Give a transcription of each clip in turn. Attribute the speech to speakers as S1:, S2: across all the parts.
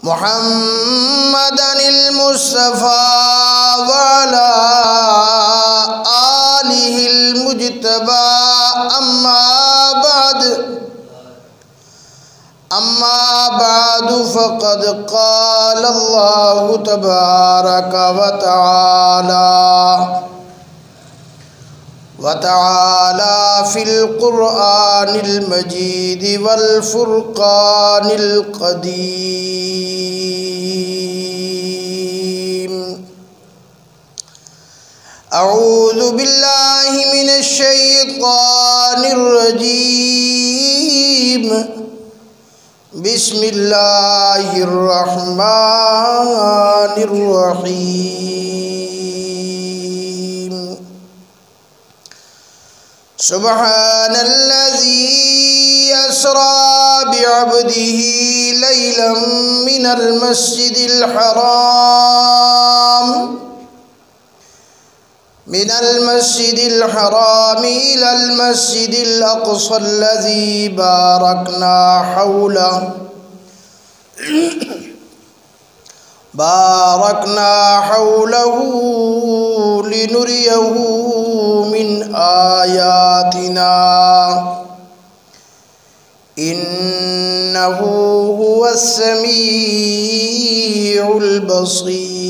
S1: محمدن المصطفى وعلى آلہ المجتبى اما بعد فقد قال اللہ تبارک وتعالى في القرآن المجيد والفرقان القديم. أعوذ بالله من الشيطان الرجيم. بسم الله الرحمن الرحيم. سبحان الذي أسرى بعبده ليلا من المسجد الحرام إلى المسجد الأقصى الذي باركنا حوله لنريه من آياتنا إنه هو السميع البصير.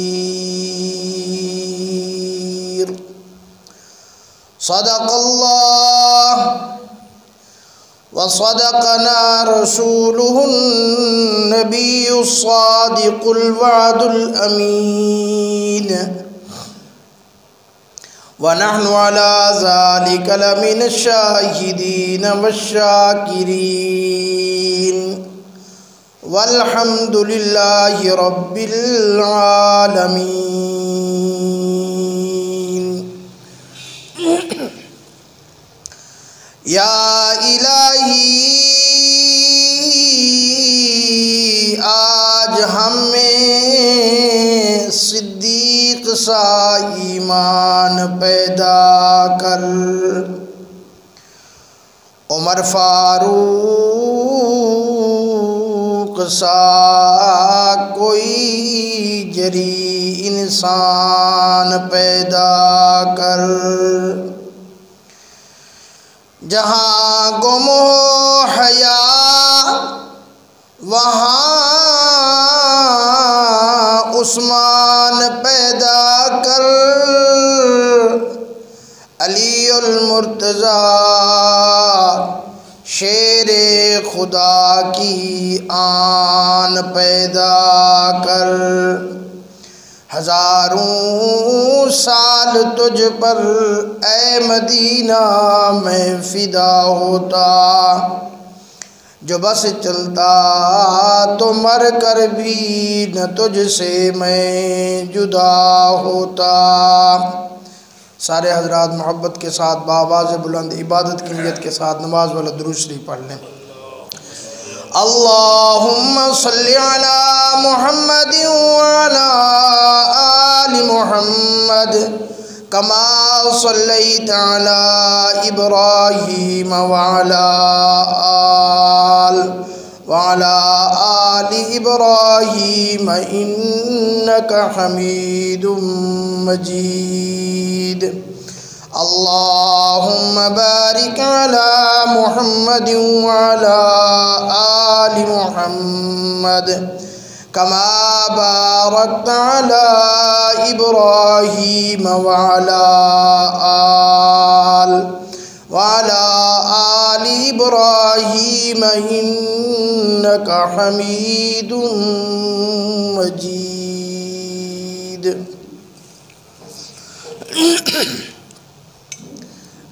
S1: صدق الله وصدقنا رسوله النبي الصادق الوعد الأمين ونحن على ذلك لمن الشاهدين والشاكرين والحمد لله رب العالمين. یا الہی آج ہمیں صدیق سا ایمان پیدا کر، عمر فاروق سا کوئی جری انسان پیدا کر، جہاں گم ہو حیا وہاں عثمان پیدا کر، علی المرتضیٰ شیر خدا کی آن پیدا کر، ہزاروں سال تجھ پر اے مدینہ میں فدا ہوتا، جو بس چلتا تو مر کر بھی نہ تجھ سے میں جدا ہوتا. سارے حضرات محبت کے ساتھ بآواز بلند عبادت کی نیت کے ساتھ نماز والا درود شریف پڑھ لیں. اللہم صلی علی محمد وعلی آل محمد کما صلیت علی ابراہیم وعلی آل ابراہیم انکا حمید مجید. اللہم بارک علی محمد وعلی آل محمد کما بارکت علی ابراہیم وعلی آل ابراہیم انکا حمید مجید.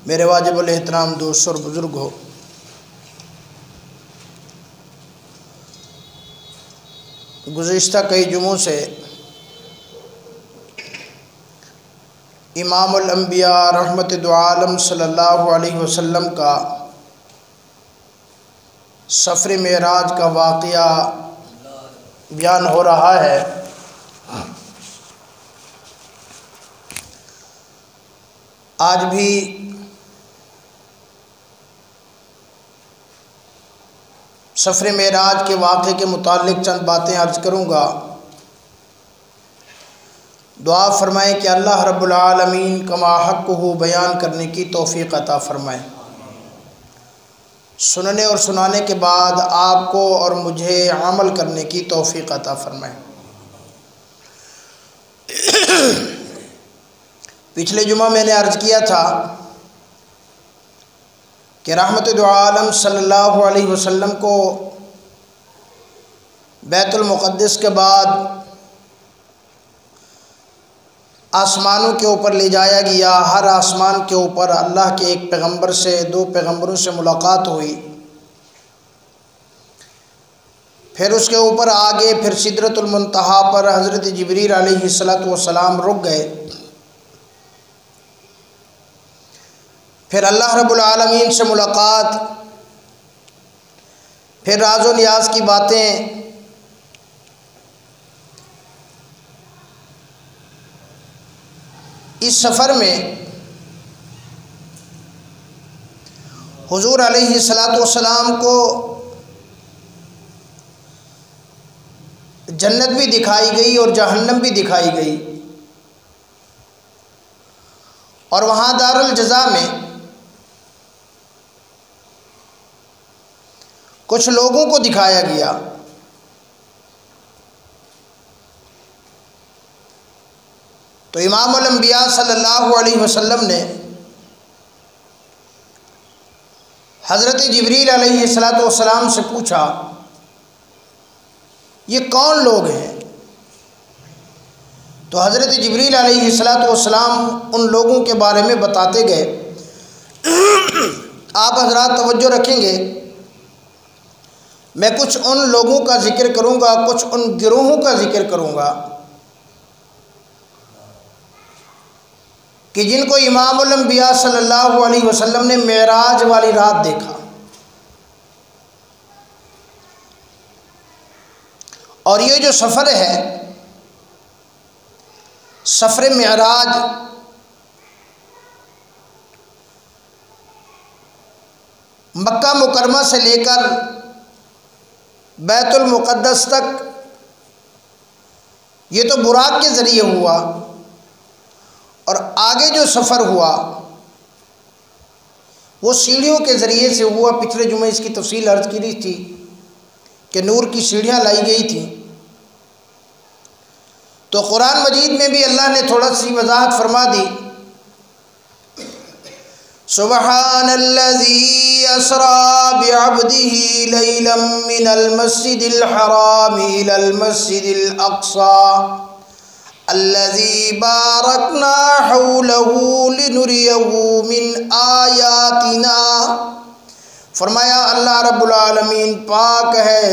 S1: میرے واجب الاحترام دوست اور بزرگ ہو، گزشتہ کئی جمعوں سے امام الانبیاء رحمت دو عالم صلی اللہ علیہ وسلم کا سفر معراج کا واقعہ بیان ہو رہا ہے. آج بھی سفر معراج کے واقعے کے متعلق چند باتیں عرض کروں گا۔ دعا فرمائیں کہ اللہ رب العالمین کما حقہ بیان کرنے کی توفیق عطا فرمائیں، سننے اور سنانے کے بعد آپ کو اور مجھے عمل کرنے کی توفیق عطا فرمائیں۔ پچھلے جمعہ میں نے عرض کیا تھا کہ رحمت دو عالم صلی اللہ علیہ وسلم کو بیت المقدس کے بعد آسمانوں کے اوپر لے جایا گیا۔ ہر آسمان کے اوپر اللہ کے ایک پیغمبر سے، دو پیغمبروں سے ملاقات ہوئی، پھر اس کے اوپر آگے پھر سدرۃ المنتہا پر حضرت جبریل علیہ السلام رک گئے۔ پھر اللہ رب العالمین سے ملاقات، پھر راز و نیاز کی باتیں، اس سفر میں حضور علیہ السلام کو جنت بھی دکھائی گئی اور جہنم بھی دکھائی گئی، اور وہاں دار الجزا میں کچھ لوگوں کو دکھایا گیا۔ تو امام الانبیاء صلی اللہ علیہ وسلم نے حضرت جبریل علیہ السلام سے پوچھا یہ کون لوگ ہیں؟ تو حضرت جبریل علیہ السلام ان لوگوں کے بارے میں بتاتے گئے۔ آپ حضرات توجہ رکھیں گے، میں کچھ ان لوگوں کا ذکر کروں گا، کچھ ان گروہوں کا ذکر کروں گا کہ جن کو امام الانبیاء صلی اللہ علیہ وسلم نے معراج والی رات دیکھا، اور یہ جو سفر ہے، سفر معراج، مکہ مکرمہ سے لے کر بیت المقدس تک، یہ تو براق کے ذریعے ہوا، اور آگے جو سفر ہوا وہ سیڑھیوں کے ذریعے سے ہوا۔ پچھلے جمعے اس کی تفصیل عرض کی رہی تھی کہ نور کی سیڑھیاں لائی گئی تھیں۔ تو قرآن مجید میں بھی اللہ نے تھوڑا سی وضاحت فرما دی۔ سبحان الذی اسری بعبدہ لیلا من المسجد الحرام الی المسجد الاقصی الذی بارکنا حولہ لنریہ من آیاتنا۔ فرمایا اللہ رب العالمین پاک ہے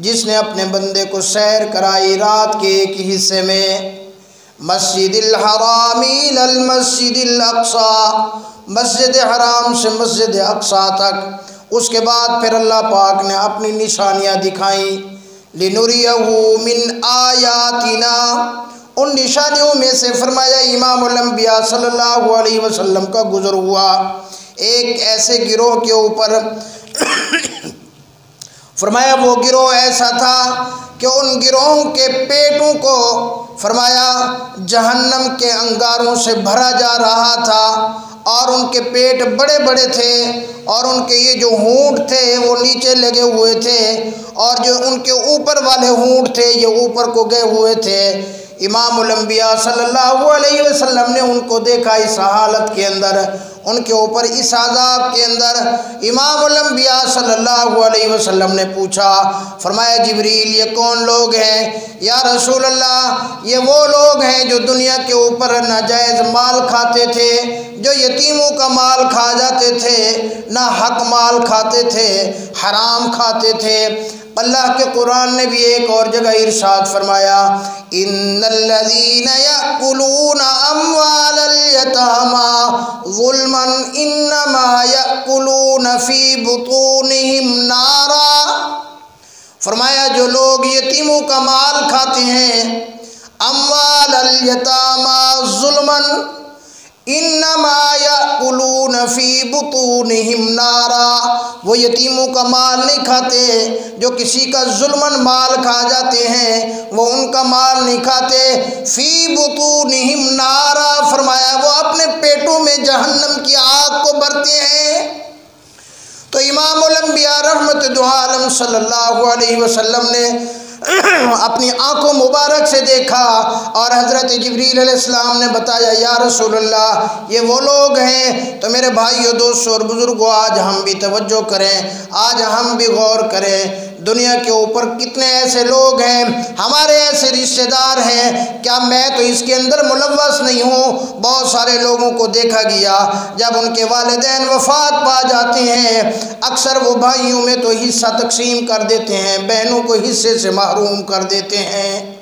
S1: جس نے اپنے بندے کو سیر کرائی رات کے ایک حصے میں، مسجد الحرام الی المسجد الاقصی، مسجد حرام سے مسجد اقصی تک۔ اس کے بعد پھر اللہ پاک نے اپنی نشانیاں دکھائیں، لنریہ من آیاتنا، ان نشانیوں میں سے فرمایا امام الانبیاء صلی اللہ علیہ وسلم کا گزر ہوا ایک ایسے گروہ کے اوپر۔ فرمایا وہ گروہ ایسا تھا کہ ان گروہوں کے پیٹوں کو فرمایا جہنم کے انگاروں سے بھرا جا رہا تھا، اور ان کے پیٹ بڑے بڑے تھے، اور ان کے یہ جو ہونٹ تھے وہ نیچے لگے ہوئے تھے، اور جو ان کے اوپر والے ہونٹ تھے یہ اوپر کو گئے ہوئے تھے۔ امام الانبیاء صلی اللہ علیہ وسلم نے ان کو دیکھا اس حالت کے اندر، ان کے اوپر اس عذاب کے اندر۔ امام الانبیاء صلی اللہ علیہ وسلم نے پوچھا، فرمایا جبریل یہ کون لوگ ہیں؟ یا رسول اللہ یہ وہ لوگ ہیں جو دنیا کے اوپر ناجائز مال کھاتے تھے، جو یتیموں کا مال کھا جاتے تھے، نہ حق مال کھاتے تھے، حرام کھاتے تھے۔ اللہ کے قرآن نے بھی ایک اور جگہ ارشاد فرمایا، ان الذین یأکلون اموال الیتامی ظلما انما یأکلون فی بطونہم نارا۔ فرمایا جو لوگ یتیموں کا مال کھاتے ہیں، اموال الیتامی ظلما، انما یاکلون فی بطونہم نارا، وہ یتیموں کا مال نہیں کھاتے جو کسی کا ظلماً مال کھا جاتے ہیں، وہ ان کا مال نہیں کھاتے۔ فی بطونہم نارا، فرمایا وہ اپنے پیٹوں میں جہنم کی آگ کو بھرتے ہیں۔ تو امام الانبیاء رحمت دو عالم صلی اللہ علیہ وسلم نے اپنی آنکھوں مبارک سے دیکھا، اور حضرت جبریل علیہ السلام نے بتایا یا رسول اللہ یہ وہ لوگ ہیں۔ تو میرے بھائیو، دوستو اور بزرگوں، آج ہم بھی توجہ کریں، آج ہم بھی غور کریں۔ دنیا کے اوپر کتنے ایسے لوگ ہیں، ہمارے ایسے رشتہ دار ہیں، کیا میں تو اس کے اندر ملوث نہیں ہوں؟ بہت سارے لوگوں کو دیکھا گیا جب ان کے والدین وفات پا جاتے ہیں، اکثر وہ بھائیوں میں تو حصہ تقسیم کر دیتے ہیں، بہنوں کو حصے سے محروم کر دیتے ہیں،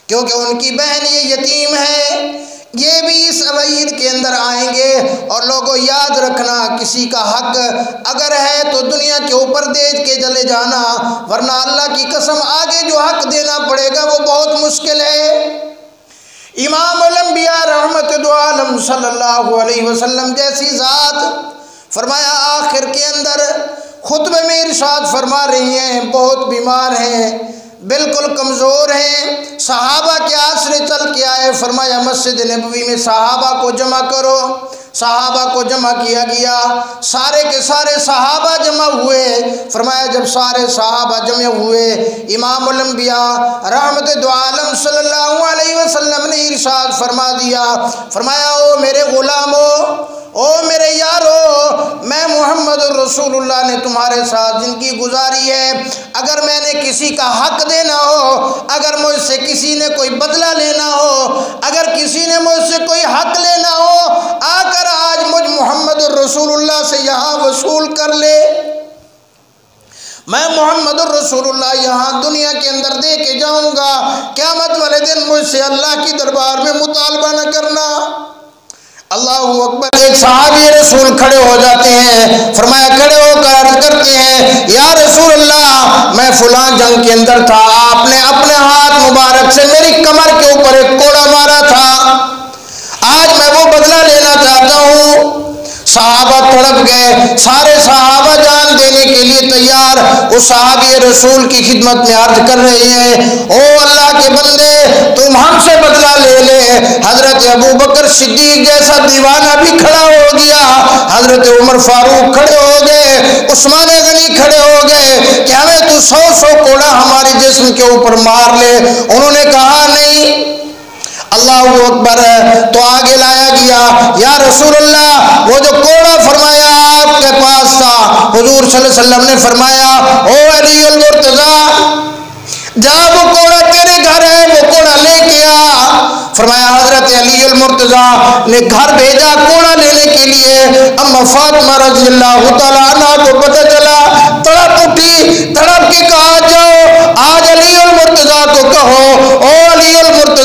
S1: کیونکہ ان کی بہن یہ یتیم ہے۔ یہ بھی اس وعید کے اندر آئیں گے۔ اور لوگوں یاد رکھنا، کسی کا حق اگر ہے تو دنیا کے اوپر دے کے چلے جانا، ورنہ اللہ کی قسم آگے جو حق دینا پڑے گا وہ بہت مشکل ہے۔ امام الانبیاء رحمت دو عالم صلی اللہ علیہ وسلم جیسی ذات، فرمایا آخر کے اندر خطبے میں ارشاد فرما رہی ہیں، بہت بیمار ہیں، بالکل کمزور ہیں، صحابہ کے آسرے چل کے آئے، فرمایا مسجد نبوی میں صحابہ کو جمع کرو۔ صحابہ کو جمع کیا گیا، سارے کے سارے صحابہ جمع ہوئے۔ فرمایا جب سارے صحابہ جمع ہوئے، امام الانبیاء رحمت دو عالم صلی اللہ علیہ وسلم نے ارشاد فرما دیا، فرمایا او میرے غلامو، او میرے یارو، میں محمد رسول اللہ نے تمہارے ساتھ زندگی گزاری ہے، اگر میں نے کسی کا حق دینا ہو، اگر مجھ سے کسی نے کوئی بدلہ لینا ہو، اگر کسی نے مجھ سے کوئی حق لینا ہو، آ کر آج مجھ محمد رسول اللہ سے یہاں وصول کر لے۔ میں محمد الرسول اللہ یہاں دنیا کے اندر دے کے جاؤں گا، قیامت والے دن مجھ سے اللہ کی دربار میں مطالبہ نہ کرنا۔ اللہ اکبر۔ ایک صحابی رسول کھڑے ہو جاتے ہیں، فرمایا کھڑے ہو کر عرض کرتے ہیں یا رسول اللہ میں فلاں جنگ کے اندر تھا، آپ نے اپنے ہاتھ مبارک سے میری کمر کے اوپر ایک کوڑا مارا تھا، آج میں وہ بدلہ لینا چاہتا ہوں۔ صحابہ تڑپ گئے، سارے صحابہ جان دینے کے لیے تیار، اس صحابی رسول کی خدمت میں عرض کر رہے ہیں او اللہ کے بندے تم ہم سے بدلہ لے لے۔ حضرت ابو بکر صدیق جیسا دیوانہ بھی کھڑا ہو گیا، حضرت عمر فاروق کھڑے ہو گئے، عثمان غنی کھڑے ہو گئے کہ ہمیں تو 100 کوڑا ہمارے جسم کے اوپر مار لے۔ انہوں نے کہا نہیں۔ اللہ اکبر۔ تو آگے لایا گیا، یا رسول اللہ وہ جو کوڑا فرمایا آپ کے پاس تھا، حضور صلی اللہ علیہ وسلم نے فرمایا او علی المرتضی جا وہ کوڑا تیرے گھر ہے، وہ کوڑا لے کے آ۔ فرمایا حضرت علی المرتضی نے گھر بھیجا کوڑا لینے کے لیے۔ اما فاطمہ رضی اللہ تعالیٰ عنہ کو پتہ چلا، تڑپ اٹھی، تڑپ کے کہا جاؤ آج علی المرتضی کو کہو او علی المرتضی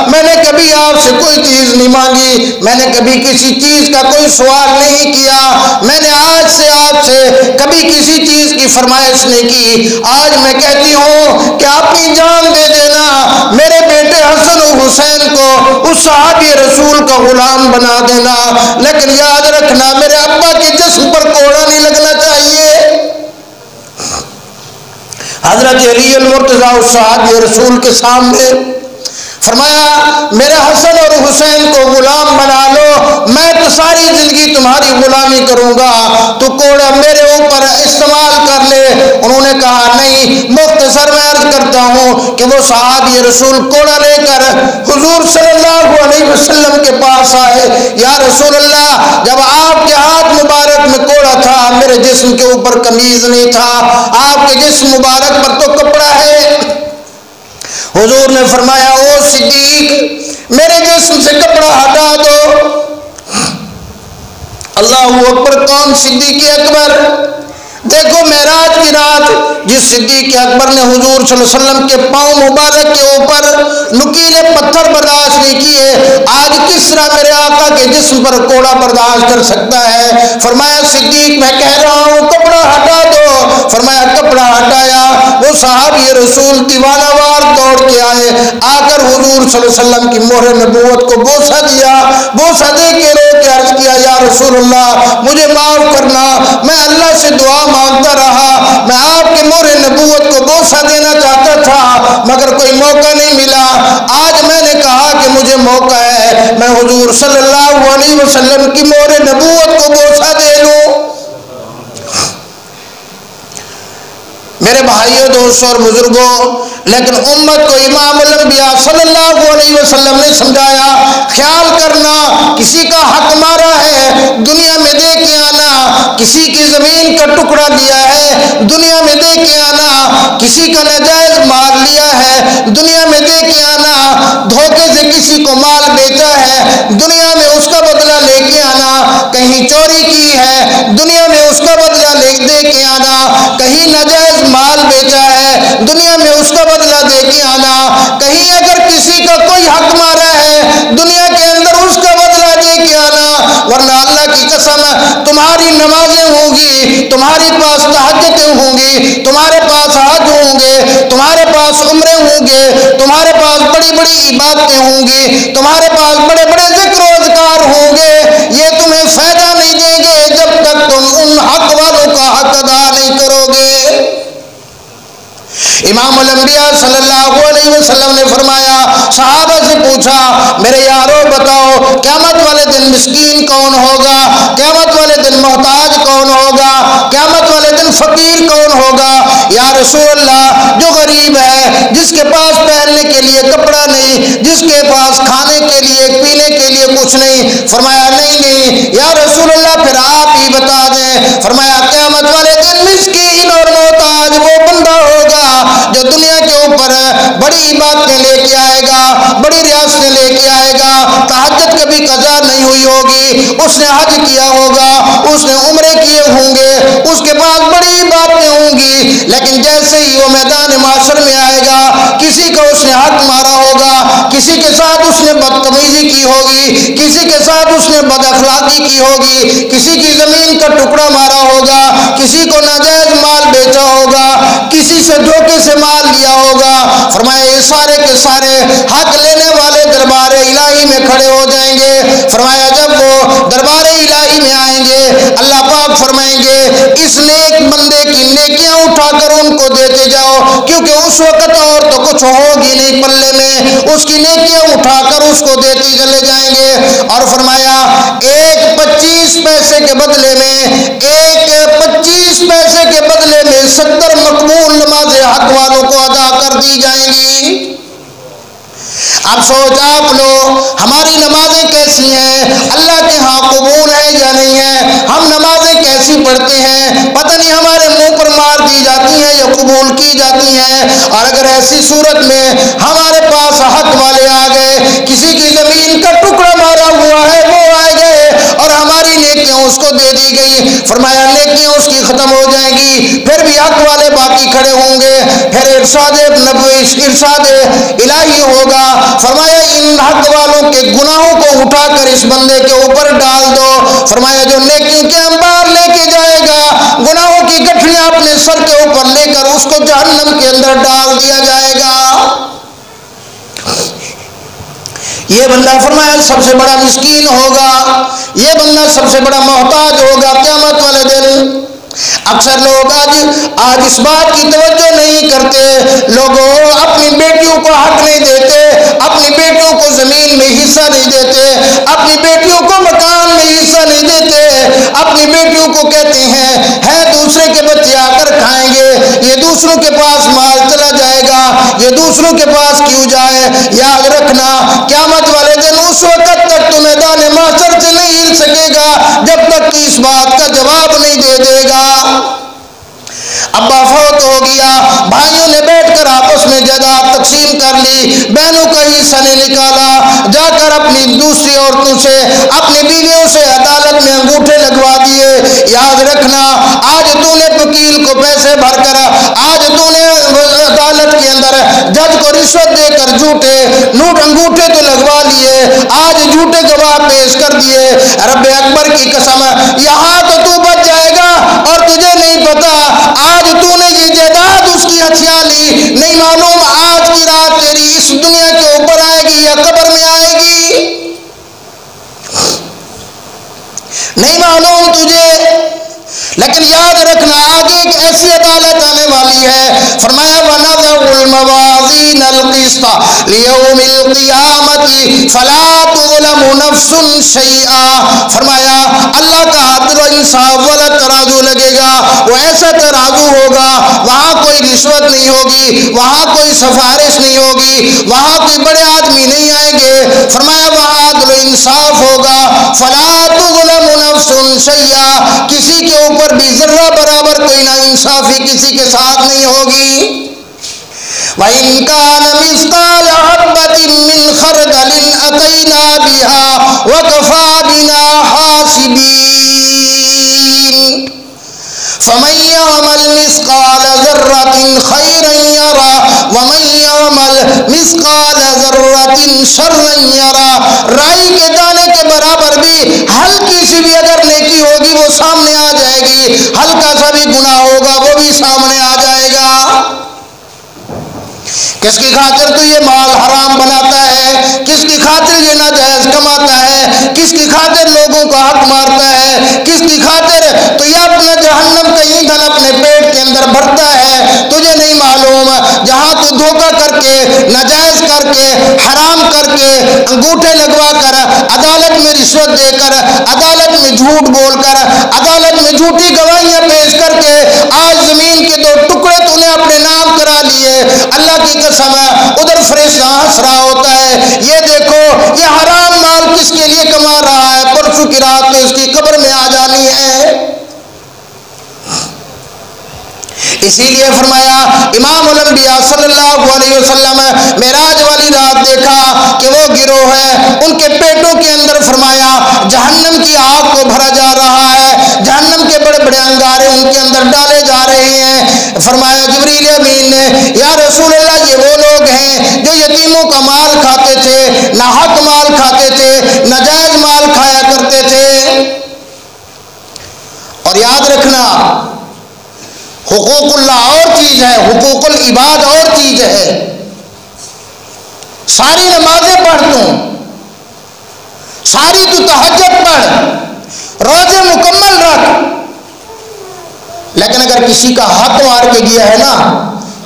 S1: میں نے کبھی آپ سے کوئی چیز نہیں مانگی، میں نے کبھی کسی چیز کا کوئی سوال نہیں کیا، میں نے آج سے آپ سے کبھی کسی چیز کی فرمائش نہیں کی، آج میں کہتی ہوں کہ اپنی جان دے دینا، میرے بیٹے حسن و حسین کو اس صحابی رسول کا غلام بنا دینا، لیکن یاد رکھنا میرے ابا کے جسم پر کوڑا نہیں لگنا چاہیے۔ حضرت علی المرتضی اس صحابی رسول کے سامنے فرمایا میرے حسن اور حسین کو غلام بنا لو، میں تو ساری زندگی تمہاری غلامی کروں گا، تو کوڑا میرے اوپر استعمال کر لے۔ انہوں نے کہا نہیں، مختصر میں عرض کرتا ہوں کہ وہ صحابی رسول کوڑا لے کر حضور صلی اللہ علیہ وسلم کے پاس آئے، یا رسول اللہ جب آپ کے ہاتھ مبارک میں کوڑا تھا میرے جسم کے اوپر قمیض نہیں تھا، آپ کے جسم مبارک پر تو کپڑا ہے۔ حضور نے فرمایا او صدیق میرے جسم سے کپڑا ہٹا دو۔ اللہ اکبر۔ کون؟ صدیق اکبر۔ دیکھو معراج کی رات جس صدیق اکبر نے حضور صلی اللہ علیہ وسلم کے پاؤں مبارک کے اوپر نکیلے پتھر برداشت نہیں کیے، آج کس طرح میرے آقا کے جسم پر کوڑا برداشت کر سکتا ہے؟ فرمایا صدیق میں کہہ رہا ہوں کپڑا ہٹا دو۔ فرمایا کپڑا ہٹایا، وہ صحابی رسول دیوانہ وار سردار دوڑ کے آئے، آ کر حضور صلی اللہ علیہ وسلم کی مہر نبوت کو بوسہ دیا، بوسہ دے کے رو کے عرض کیا یا رسول اللہ مجھے معاف کرنا، میں اللہ سے دعا مانگتا رہا، میں آپ کے مہر نبوت کو بوسہ دینا چاہتا تھا مگر کوئی موقع نہیں ملا، آج میں نے کہا کہ مجھے موقع ہے میں حضور صلی اللہ علیہ وسلم کی مہر نبوت کو بوسہ دے لوں۔ میرے بھائیوں، دوستوں اور بزرگوں، لیکن امت کو امام الانبیاء صلی اللہ علیہ وسلم نے سمجھایا خیال کرنا کسی کا حق مارا ہے دنیا میں دے کے آنا، کسی کی زمین کا ٹکڑا لیا ہے دنیا میں دے کے آنا، کسی کا ناجائز مال لیا ہے دنیا میں دے کے آنا، دھوکے سے کسی کو مال بیچا ہے دنیا میں اس کا بدلہ لے کے آنا، کہیں چوری کی ہے دنیا میں اس کا بدلہ دے کے آنا، کہیں ناجائز مال بیچا ہے دنیا میں اس کا بدلہ دے کے آنا، کہیں اگر کسی کا کوئی حق مارا ہے دنیا کے اندر اس کا بدلہ دے کے آنا، ورنہ اللہ کی قسم تمہاری نمازیں ہوں گی، تمہارے پاس تہجدیں ہوں گی، تمہارے پاس حج ہوں گے، تمہارے پاس عمرے ہوں گے، تمہارے پاس بڑی بڑی عبادتیں ہوں گی، تمہارے پاس بڑے بڑے ذکر و اذکار ہوں گے، یہ تمہیں فائدہ نہیں دیں گے جب تک تم ان حق والوں کا حق ادا نہیں کرو گے۔ امام الانبیاء صلی اللہ علیہ وسلم نے فرمایا، صحابہ سے پوچھا میرے یارو بتاؤ قیامت والے دن مسکین کون ہوگا، قیامت والے دن محتاج کون ہوگا، قیامت والے دن فقیر کون ہوگا؟ یا رسول اللہ جو غریب ہے، جس کے پاس پہننے کے لیے کپڑا نہیں، جس کے پاس کھانے کے لیے پینے کے لیے کچھ نہیں۔ فرمایا نہیں یا رسول اللہ پھر آپ ہی بتا دیں۔ فرمایا قیامت والے دن مسکین اور محتاج وہ بندہ ہوگا جو دنیا کے اوپر بڑی عبادتیں لے کے آئے گا، بڑی ریاستیں لے کے آئے گا، تہجد کبھی قضا نہیں ہوئی ہوگی، اس نے حج کیا ہوگا، اس نے عمرے کیے ہوں گے، اس کے پاس بڑی باتیں ہوں گی، لیکن جیسے ہی وہ میدان معاشر میں آئے گا کسی کو اس نے حق مارا ہوگا، کسی کے ساتھ اس نے بدتمیزی کی ہوگی، کسی کے ساتھ اس نے بد اخلاقی کی ہوگی، کسی کی زمین کا ٹکڑا مارا ہوگا، کسی کو ناجائز مال بیچا ہوگا، کسی سے دھوکے سے مال لیا ہوگا۔ فرمایا یہ سارے کے سارے حق لینے والے دربار الہی میں کھڑے ہو جائیں گے۔ فرمایا جب وہ دربار الہی میں آئیں گے اللہ پاک فرمائیں گے اس نیک بندے کی نیکیاں اٹھا کر ان کو دیتے جاؤ، کیونکہ اس وقت اور تو کچھ ہوگی نہیں پلے میں، اس کی نیکیاں اٹھا کر اس کو دیتے چلے جائیں گے۔ اور فرمایا ایک 25 پیسے کے بدلے میں، ایک 25 پیسے کے بدلے میں 70 مقبول نمازیں حق والوں کو ادا کر دی جائیں گی۔ اب سوچ آپ لو ہماری نمازیں کیسی ہیں، اللہ کے ہاں قبول ہیں یا نہیں ہیں؟ ہم نمازیں کیسی پڑھتے ہیں، پتہ نہیں ہمارے منہ پر مار دی جاتی ہیں یا قبول کی جاتی ہیں۔ اور اگر ایسی صورت میں ہمارے پاس حق والے آ گئے، کسی کی زمین کا ٹکڑا مارا ہوا ہے وہ آئے گئے اور ہماری نیکیاں اس کو دے دی گئی، فرمایا نیکیاں اس کی ختم ہو جائیں گی، پھر بھی حق والے باقی کھڑے ہوں گے، پھر ارشاد الہی ہوگا۔ فرمایا ان حق والوں کے گناہوں کو اٹھا کر اس بندے کے اوپر ڈال دو۔ فرمایا جو نیکیوں کے انبار لے کے جائے گا گناہوں کی گٹھلیاں اپنے سر کے اوپر لے کر اس کو جہنم کے اندر ڈال دیا جائے گا۔ یہ بندہ فرمایا سب سے بڑا مسکین ہوگا، یہ بندہ سب سے بڑا محتاج ہوگا قیامت والے دن۔ اکثر لوگ آج اس بات کی توجہ نہیں کرتے، لوگوں اپنی بیٹیوں کو حق نہیں دیتے، اپنی بیٹیوں کو زمین میں حصہ نہیں دیتے، اپنی بیٹیوں کو مکان میں حصہ نہیں دیتے، اپنی بیٹیوں کو کہتے ہیں ہے دوسرے کے بچے آ کر کھائیں گے، یہ دوسروں کے پاس مال چلا جائے گا، یہ دوسروں کے پاس کیوں جائے۔ یاد رکھنا قیامت والے دن اس وقت تک تو میدان محشر سے نہیں ہل سکے گا جب تک تو اس بات کا جواب نہیں دے دے گا۔ ابا فوت ہو گیا، بھائیوں نے بیٹھ کر آپس میں جائیداد تقسیم کر لی، بہنوں کا حصہ نہیں نکالا، جا کر اپنی دوسری عورتوں سے اپنی بیویوں سے عدالت میں انگوٹھے لگوا دیے۔ یاد رکھنا آج تو نے وکیل کو پیسے بھر کر، آج تو نے عدالت کے اندر جج کو رشوت دے کر جھوٹے انگوٹھے تو لگوا لیے، آج جھوٹے گواہ پیش کر دیے۔ رب اکبر کی قسم یہاں تو بچ جائے گا اور تجھے نہیں پتا آج تو نے یہ جائیداد اس کی ہتھیا لی، نہیں معلوم آج کی رات القسط لیوم القیامت فلا تظلم نفس شیئا. فرمایا اللہ کا عدل و انصاف والا ترازو لگے گا، وہ ایسا ترازو ہوگا وہاں کوئی رشوت نہیں ہوگی، وہاں کوئی سفارش نہیں ہوگی، وہاں کوئی بڑے آدمی نہیں آئیں گے. فرمایا وہاں عدل و انصاف ہوگا. فلا تظلم نفس شیئا، کسی کے اوپر بھی ذرہ برابر کوئی نا انصافی کسی کے ساتھ نہیں ہوگی. وَإِن كَانَ مِثْقَالَ حَبَّةٍ مِّنْ خَرْدَلٍ أَتَيْنَا بِهَا وَكَفَىٰ بِنَا حَاسِبِينَ. فَمَن يَعْمَلْ مِثْقَالَ ذَرَّةٍ خَيْرًا يَرَهُ وَمَن يَعْمَلْ مِثْقَالَ ذَرَّةٍ شَرًّا يَرَهُ. رائی کے دانے کے برابر بھی ہلکی سی بھی اگر نیکی ہوگی وہ سامنے آ جائے گی، ہلکا سا بھی گناہ ہوگا وہ بھی سامنے آ جائے گا. کس کی خاطر تو یہ مال حرام بناتا ہے، کس کی خاطر یہ ناجائز کماتا ہے، کس کی خاطر لوگوں کا حق مارتا ہے، کس کی خاطر تو یہ اپنا جہنم کا ایندھن اپنے پیٹ کے اندر بھرتا ہے. تجھے نہیں معلوم جہاں تو دھوکہ کر کے، ناجائز کر کے، حرام کر کے، انگوٹھے لگوا کر، عدالت میں رشوت دے کر، عدالت میں جھوٹ بول کر، عدالت میں جھوٹی گواہیاں پیش کر کے آج زمین کے 2 ٹکڑے تو نے اپنے نام کرا لیے. اللہ کی قسم ہے ادھر فرشتہ ہنس رہا ہوتا ہے، یہ دیکھو یہ حرام مال کس کے لیے کما رہا ہے، پرسوں کی رات تو اس کی قبر میں آ جانی ہے. اسی لیے فرمایا امام الانبیاء صلی اللہ علیہ وسلم معراج والی رات دیکھا کہ وہ گروہ ہے ان کے پیٹوں کے اندر فرمایا جہنم کی آگ کو بھرا جا رہا ہے، جہنم کے بڑے بڑے انگارے ان کے اندر ڈالے جا رہے ہیں. فرمایا جبریل امین نے یا رسول اللہ یہ وہ لوگ ہیں جو یتیموں کا مال کھاتے تھے، ناحق مال کھاتے تھے، ناجائز مال کھایا کرتے تھے. اور یاد رکھنا حقوق اللہ اور چیز ہے، حقوق العباد اور چیز ہے. ساری نمازیں پڑھ تو، ساری تو تہجد پڑھ، روزے مکمل رکھ، لیکن اگر کسی کا حق مار کے گیا ہے نا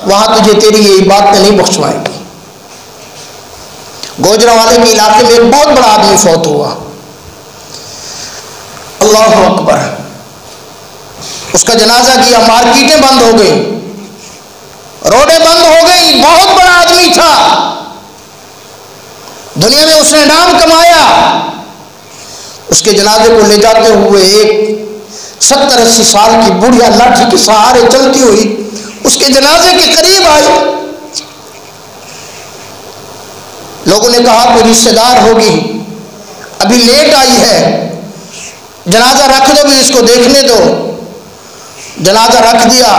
S1: وہاں تجھے تیری یہ باتیں نہیں بخشوائیں گی. گوجرا والے کے علاقے میں ایک بہت بڑا آدمی فوت ہوا، اللہ اکبر. اس کا جنازہ کیا، مارکیٹیں بند ہو گئی، روڈیں بند ہو گئی. بہت بڑا آدمی تھا، دنیا میں اس نے نام کمایا. اس کے جنازے کو لے جاتے ہوئے ایک 70-80 سال کی بڑھیا لاٹھی کے سہارے چلتی ہوئی اس کے جنازے کے قریب آئی. لوگوں نے کہا کوئی رشتہ دار ہوگی، ابھی لیٹ آئی ہے، جنازہ رکھ دو بھی اس کو دیکھنے دو. جنازہ رکھ دیا.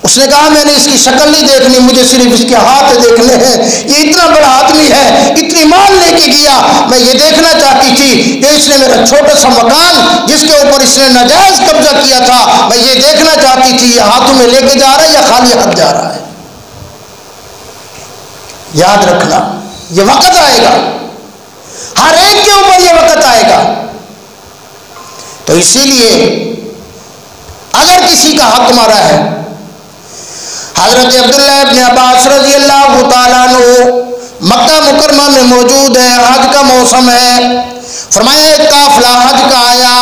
S1: اس نے کہا میں نے اس کی شکل نہیں دیکھنی، مجھے صرف اس کے ہاتھ دیکھنے ہیں. یہ اتنا بڑا آدمی ہے، اتنی مال لے کے گیا، میں یہ دیکھنا چاہتی تھی کہ اس نے میرا چھوٹا سا مکان جس کے اوپر اس نے ناجائز قبضہ کیا تھا، میں یہ دیکھنا چاہتی تھی یہ ہاتھوں میں لے کے جا رہا ہے یا خالی ہاتھ جا رہا ہے. یاد رکھنا یہ وقت آئے گا، ہر ایک کے اوپر یہ وقت آئے گا. تو اسی لیے اگر کسی کا حق مارا ہے، حضرت عبداللہ ابن عباس رضی اللہ تعالیٰ عنہ مکہ مکرمہ میں موجود ہے، حج کا موسم ہے. فرمایا ایک قافلہ حج کا آیا،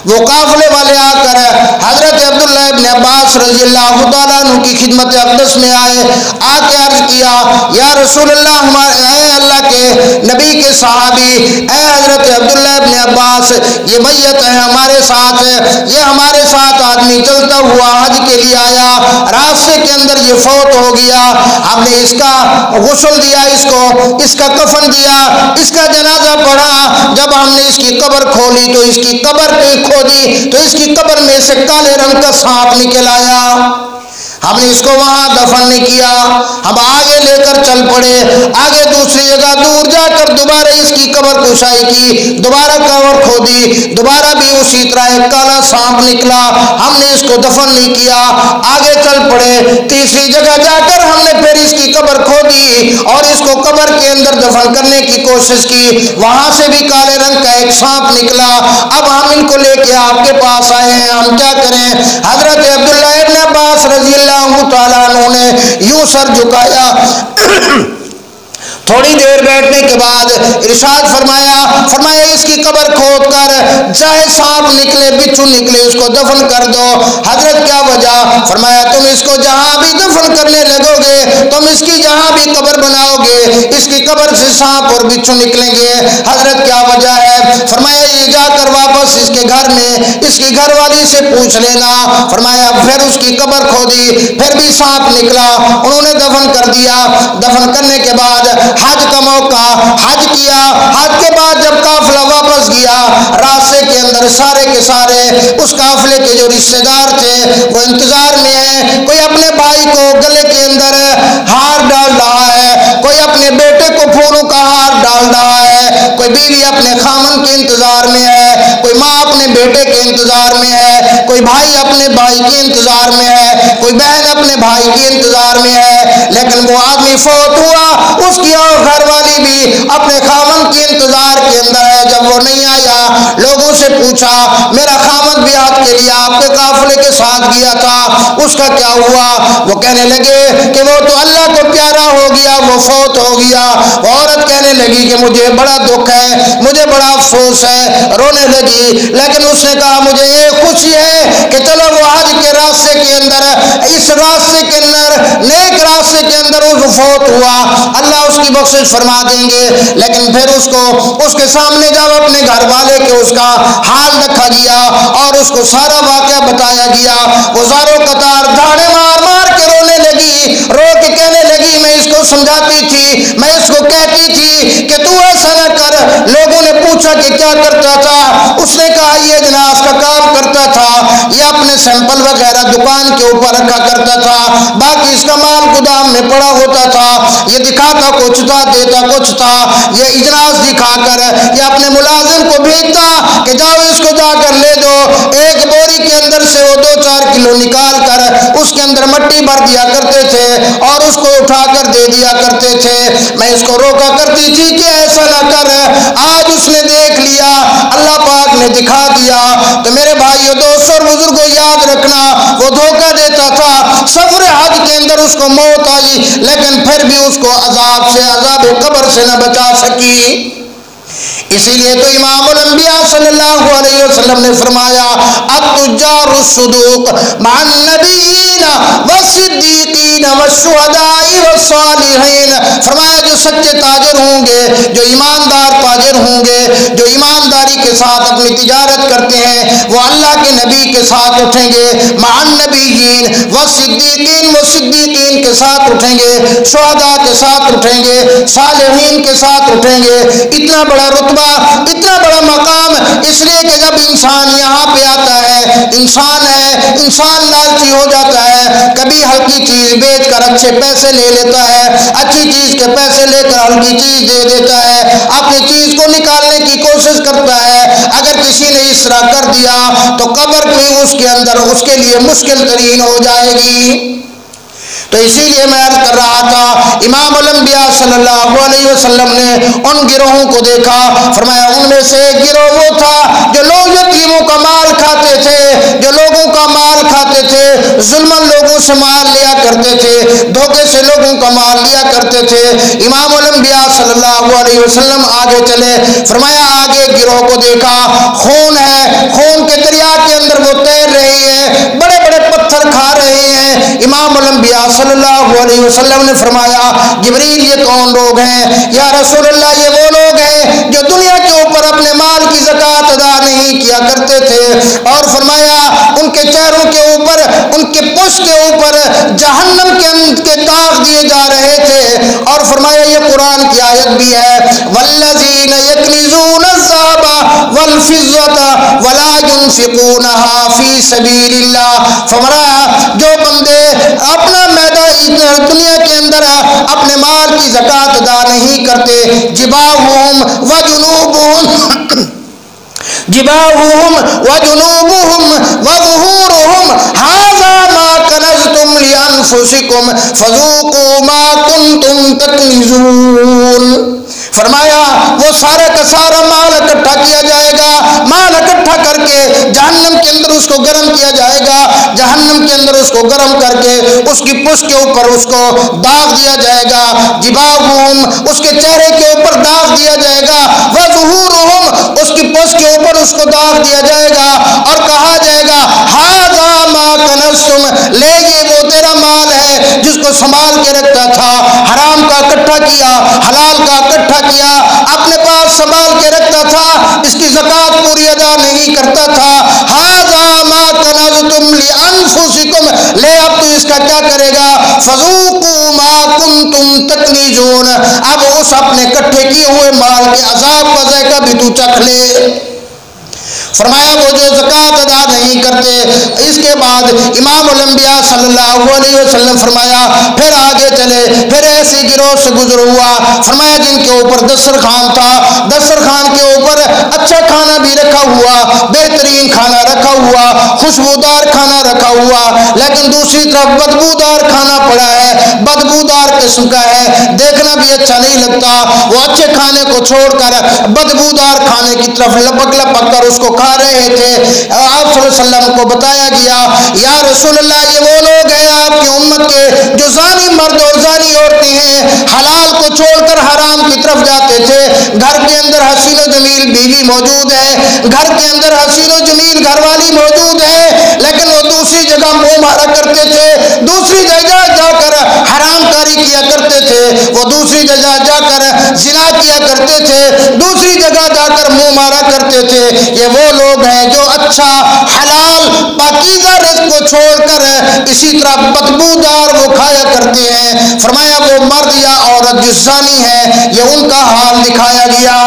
S1: وہ قافلے والے آ کر حضرت عبداللہ ابن عباس رضی اللہ تعالیٰ عنہ کی خدمت اقدس میں آئے، آ کے عرض کیا یا رسول اللہ، اے اللہ کے نبی کے صحابی، اے حضرت عبداللہ ابن عباس، یہ میت ہے ہمارے ساتھ، یہ ہمارے ساتھ آدمی چلتا ہوا حج کے لیے آیا، راستے کے اندر یہ فوت ہو گیا. ہم نے اس کا غسل دیا، اس کا کفن دیا، اس کا جنازہ پڑھا. جب ہم نے اس کی قبر کھولی تو اس کی قبر کھودی تو اس کی قبر میں سے کالے رنگ کا سانپ نکل آیا. ہم نے اس کو وہاں دفن نہیں کیا، ہم آگے لے کر چل پڑے، آگے دوسری جگہ دور جا کر دوبارہ اس کی قبر کشائی کی، دوبارہ قبر کھودی، دوبارہ بھی اسی طرح ایک کالا سانپ نکلا. ہم نے اس کو دفن نہیں کیا، آگے چل پڑے، تیسری جگہ جا کر ہم نے پھر اس کی قبر کھودی اور اس کو قبر کے اندر دفن کرنے کی کوشش کی، وہاں سے بھی کالے رنگ کا ایک سانپ نکلا. اب ہم ان کو لے کے آپ کے پاس آئے ہیں، ہم کیا کریں؟ حضرت عبداللہ ابن عباس رضی اللہ اللہ تعالیٰ عنہ نے یوں سر جھکایا. تھوڑی دیر بیٹھنے کے بعد ارشاد فرمایا اس کی قبر کھود کر چاہے سانپ نکلے بچھو نکلے اس کو دفن کر دو. حضرت کیا وجہ؟ فرمایا تم اس کو جہاں بھی دفن کرنے لگو گے تم اس کی جہاں بھی قبر بناؤ گے اس کی قبر سے سانپ اور بچھو نکلیں گے. حضرت کیا وجہ ہے؟ فرمایا یہ جا کر واپس اس کے گھر میں اس کی گھر والی سے پوچھ لینا. فرمایا پھر اس کی قبر کھودی پھر بھی سانپ نکلا. انہوں نے دفن کر دیا. دفن کرنے کے بعد حج کا موقع حج کیا. حج کے بعد جب قافلہ واپس گیا راستے کے اندر سارے کے سارے اس قافلے کے جو رشتے دار تھے وہ انتظار میں ہیں. کوئی اپنے بھائی کو گلے کے اندر ہار ڈال رہا ہے, کوئی اپنے بیٹے کو پھولوں کا ہار ڈال رہا ہے, کوئی بیوی اپنے خامن کے انتظار میں ہے, کوئی ماں اپنے بیٹے کے انتظار میں ہے, کوئی بھائی اپنے بھائی کے انتظار میں ہے, کوئی بہن اپنے بھائی کے انتظار میں ہے. لیکن وہ آدمی فوت ہوا اس کی گھر والی بھی اپنے خامن کے انتظار کے اندر ہے. جب وہ نہیں آیا لوگوں سے پوچھا میرا خامن بھی آپ کے لیے آپ کے قافلے کے ساتھ گیا تھا اس کا کیا ہوا؟ وہ کہنے لگے کہ وہ تو اللہ کو پیارا ہو گیا وہ فوت ہو گیا. عورت کہنے لگی کہ مجھے بڑا دکھ ہے مجھے بڑا افسوس ہے رونے لگی. لیکن اس نے کہا مجھے یہ خوشی ہے کہ چلو وہ حج کے راستے کے اندر اس راستے کے اندر نیک راستے کے اندر وہ فوت ہوا اللہ اس کی بخشش فرما دیں گے. لیکن پھر اس کو اس کے سامنے جب اپنے گھر والے کے اس کا حال رکھا گیا اور اس کو سارا واقعہ بتایا گیا وہ زاروں قطار دھاڑے مار مار کے رونے لگی. رو کے کہنے لگی میں اس کو سمجھاتی تھی میں اس کو کہتی تھی کہ تو ایسا نہ کر. لوگوں نے پوچھا کہ کیا کرتا تھا؟ اس نے کہا یہ جناز کا کام کرتا تھا یہ اپنے سیمپل وغیرہ دکان کے اوپر رکھا کرتا تھا باقی اس کا مال گودام میں پڑا ہوتا تھا. یہ دکھاتا کچھ تھا دیتا کچھ تھا. یہ اجلاس دکھا کر یہ اپنے ملازم کو بھیجتا کہ جاؤ اس کو جا کر لے دو. ایک بوری کے اندر سے وہ 2-4 کلو نکال کر اس کے اندر مٹی بھر دیا کرتے تھے اور اس کو اٹھا کر دے دیا کرتے تھے. میں اس کو روکا کرتی تھی کہ ایسا نہ کر. آج اس نے دیکھ لیا اللہ پاک نے دکھا دیا. تو میرے بھائیو دوستو اور بزرگوں یاد رکھنا وہ دھوکہ دیتا تھا. سفر حج کے اندر اس کو موت آئی لیکن پھر بھی اس کو عذاب سے عذاب قبر سے نہ بچا سکی. اسی لیے تو امام الانبیاء صلی اللہ علیہ وسلم نے فرمایا التجار الصدوق مع النبیین والصدیقین والشہداء والصالحین. فرمایا جو سچے تاجر ہوں گے جو ایماندار تاجر ہوں گے جو ایمانداری کے ساتھ اپنی تجارت کرتے ہیں وہ اللہ کے نبی کے ساتھ اٹھیں گے. مع النبیین والصدیقین وہ صدیقین کے ساتھ اٹھیں گے شہداء کے ساتھ اٹھیں گے صالحین کے ساتھ اٹھیں گے. اتنا بڑا رتبہ اتنا بڑا مقام اس لیے کہ جب انسان یہاں پہ آتا ہے انسان لالچی ہو جاتا ہے. کبھی ہلکی چیز بیچ کر اچھے پیسے لے لیتا ہے اچھی چیز کے پیسے لے کر ہلکی چیز دے دیتا ہے اپنی چیز کو نکالنے کی کوشش کرتا ہے. اگر کسی نے اس طرح کر دیا تو قبر بھی اس کے اندر اس کے لیے مشکل ترین ہو جائے گی. تو اسی لیے میں عرض کر رہا تھا امام الانبیاء صلی اللہ علیہ وسلم نے ان گروہوں کو دیکھا. فرمایا ان میں سے ایک گروہ وہ تھا جو لوگ یتیموں کا مال کھاتے تھے جو لوگوں کا مال کھاتے تھے ظلمن لوگوں سے مال لیا کرتے تھے دھوکے سے لوگوں کا مال لیا کرتے تھے. امام الانبیاء صلی اللہ علیہ وسلم آگے چلے. فرمایا آگے گروہ کو دیکھا خون ہے خون کے دریا کے اندر وہ تیر رہے ہیں بڑے بڑے پتھر کھا رہے ہیں. امام الانبیاء صلی اللہ علیہ وسلم نے فرمایا جبریل یہ کون لوگ ہیں؟ یا رسول اللہ یہ وہ لوگ ہیں جو دنیا کے اوپر اپنے مال کی زکوٰۃ ادا نہیں کیا کرتے تھے. اور فرمایا ان کے چہروں کے اوپر ان کے پشت کے اوپر جہنم کے داغ دیے جا رہے تھے. اور فرمایا یہ قرآن کی آیت بھی ہے والذین یکنزون الذهب والفضة ولا ينفقونها فی سبیل اللہ. فرمایا جو بندے اپنا دنیا کے اندر اپنے مال کی زکوٰۃ ادا نہیں کرتے جباہم وجنوبہم وظہورہم ھذا ما کنزتم لانفسکم فذوقوا ما کنتم تکنزون. فرمایا وہ سارا کا سارا مال اکٹھا کیا جائے گا. مال اکٹھا کر کے جہنم کے اندر اس کو گرم کیا جائے گا جہنم کے اندر اس کو گرم کر کے اس کی پشت کے اوپر اس کو داغ دیا جائے گا، جباہم اس کے چہرے کے اوپر داغ دیا جائے گا، وظہورہم اس کی پشت کے اوپر اس کو داغ دیا جائے گا، اور کہا جائے گا ھذا ما کنزتم، لے یہ وہ تیرا مال ہے جس کو سنبھال کے رکھتا تھا، حرام کا اکٹھا کیا، حلال کا اکٹھا کیا، اپنے پاس سنبھال کے رکھتا تھا، اس کی زکوٰۃ پوری ادا نہیں کرتا تھا، ھذا ما کنزتم لانفسکم، لے اب تو اس کا کیا کرے گا، فذوقوا ما کنتم تکنزون، اب اس اپنے اکٹھے کیے ہوئے مال کے عذاب کا ذائقہ بھی تو چکھ لے۔ فرمایا وہ جو زکوٰۃ ادا نہیں کرتے۔ اس کے بعد امام الانبیاء صلی اللہ علیہ وسلم فرمایا پھر آگے چلے، پھر ایسی گروہ سے گزر ہوا، فرمایا جن کے اوپر دسترخوان تھا، دسترخوان کے اوپر اچھا کھانا بھی رکھا ہوا، بہترین کھانا رکھا ہوا، خوشبودار کھانا رکھا ہوا، لیکن دوسری طرف بدبودار کھانا پڑا ہے، بدبودار قسم کا ہے، دیکھنا بھی اچھا نہیں لگتا، وہ اچھے کھانے کو چھوڑ کر بدبودار کھانے کی طرف لپک لپک کر اس کو کھا رہے تھے۔ آپ صلی اللہ علیہ وسلم کو بتایا گیا یا رسول اللہ یہ وہ لوگ ہیں آپ کی امت کے جو زانی مرد اور زانی عورتیں ہیں، حلال کو چھوڑ کر حرام کی طرف جاتے تھے، گھر کے اندر حسین و جمیل بیوی موجود ہے، گھر کے اندر حسین و جمیل گھر والی موجود ہے، لیکن وہ دوسری جگہ منہ مارا کرتے تھے، دوسری جگہ جا کر حرام کاری کیا کرتے تھے، وہ دوسری جگہ جا کر زنا کیا کرتے تھے، دوسری جگہ جا کر منہ مارا کرتے تھے۔ یہ وہ لوگ ہیں جو اچھا حلال پاکیزہ رزق کو چھوڑ کر اسی طرح بدبودار وہ کھایا کرتے ہیں۔ فرمایا وہ مرد یا عورت جو زانی ہے یہ ان کا حال دکھایا گیا۔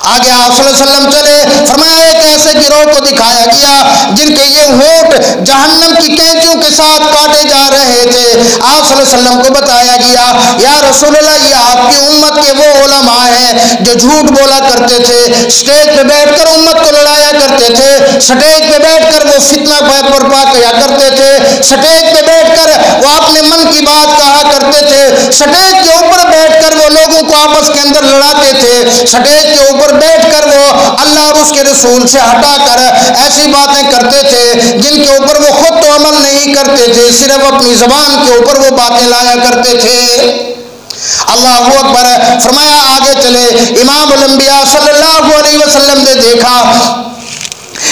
S1: آگے آپ صلی اللہ علیہ وسلم چلے، فرمایا ایک ایسے گروہ کو دکھایا گیا جن کے یہ ہونٹ جہنم کی کینچیوں کے ساتھ کاٹے جا رہے تھے۔ آپ صلی اللہ علیہ وسلم کو بتایا گیا یا رسول اللہ یہ آپ کی امت کے وہ علماء ہیں جو جھوٹ بولا کرتے تھے، سٹیج پہ بیٹھ کر امت کو لڑایا کرتے تھے، سٹیج پہ بیٹھ کر وہ فتنہ برپا کیا کرتے تھے، سٹیج پہ بیٹھ کر وہ اپنے من کی بات کہا کرتے تھے، سٹیج کے اوپر بیٹھ کر وہ لوگوں کو آپس کے اندر لڑاتے تھے، سٹیج کے اوپر بیٹھ کر وہ اللہ اور اس کے رسول سے ہٹا کر ایسی باتیں کرتے تھے جن کے اوپر وہ خود تو عمل نہیں کرتے تھے، صرف اپنی زبان کے اوپر وہ باتیں لایا کرتے تھے۔ اللہ اکبر۔ فرمایا آگے چلے، امام الانبیاء صلی اللہ علیہ وسلم نے دیکھا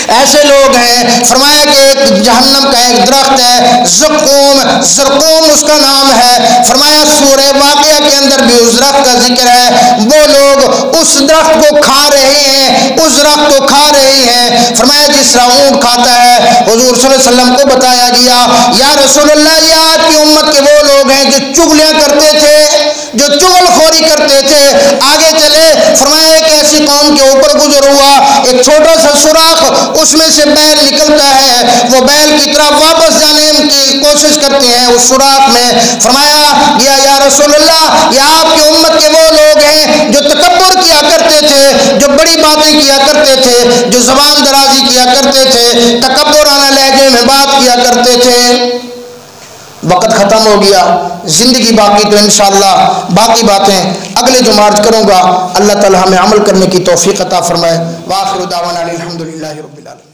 S1: ایسے لوگ ہیں، فرمایا کہ ایک جہنم کا ایک درخت ہے زقوم، زرقوم اس کا نام ہے، فرمایا سورہ واقعہ کے اندر بھی اس درخت کا ذکر ہے، وہ لوگ اس درخت کو کھا رہے ہیں، اس درخت کو کھا رہے ہیں، فرمایا جس طرح اونٹ کھاتا ہے۔ حضور صلی اللہ علیہ وسلم کو بتایا گیا یا رسول اللہ یہ آپ کی امت کے وہ لوگ ہیں جو چغلیاں کرتے تھے، جو چغل خوری کرتے تھے۔ آگے چلے، فرمایا ایک ایسی قوم کے اوپر گزر ہوا، ایک چھوٹا سا سوراخ اس میں سے بیل نکلتا ہے، وہ بیل کی طرف واپس جانے کی کوشش کرتے ہیں اس سوراخ میں۔ فرمایا گیا یا رسول اللہ یہ آپ کی امت کے وہ لوگ ہیں جو تکبر کیا کرتے تھے، جو بڑی باتیں کیا کرتے تھے، جو زبان درازی کیا کرتے تھے، تکبرانہ لہجے میں بات کیا کرتے تھے۔ وقت ختم ہو گیا، زندگی باقی تو انشاءاللہ باقی باتیں اگلے جو مارچ کروں گا۔ اللہ تعالی ہمیں عمل کرنے کی توفیق عطا فرمائے۔ وآخر دعوانا الحمدللہ رب العالمین۔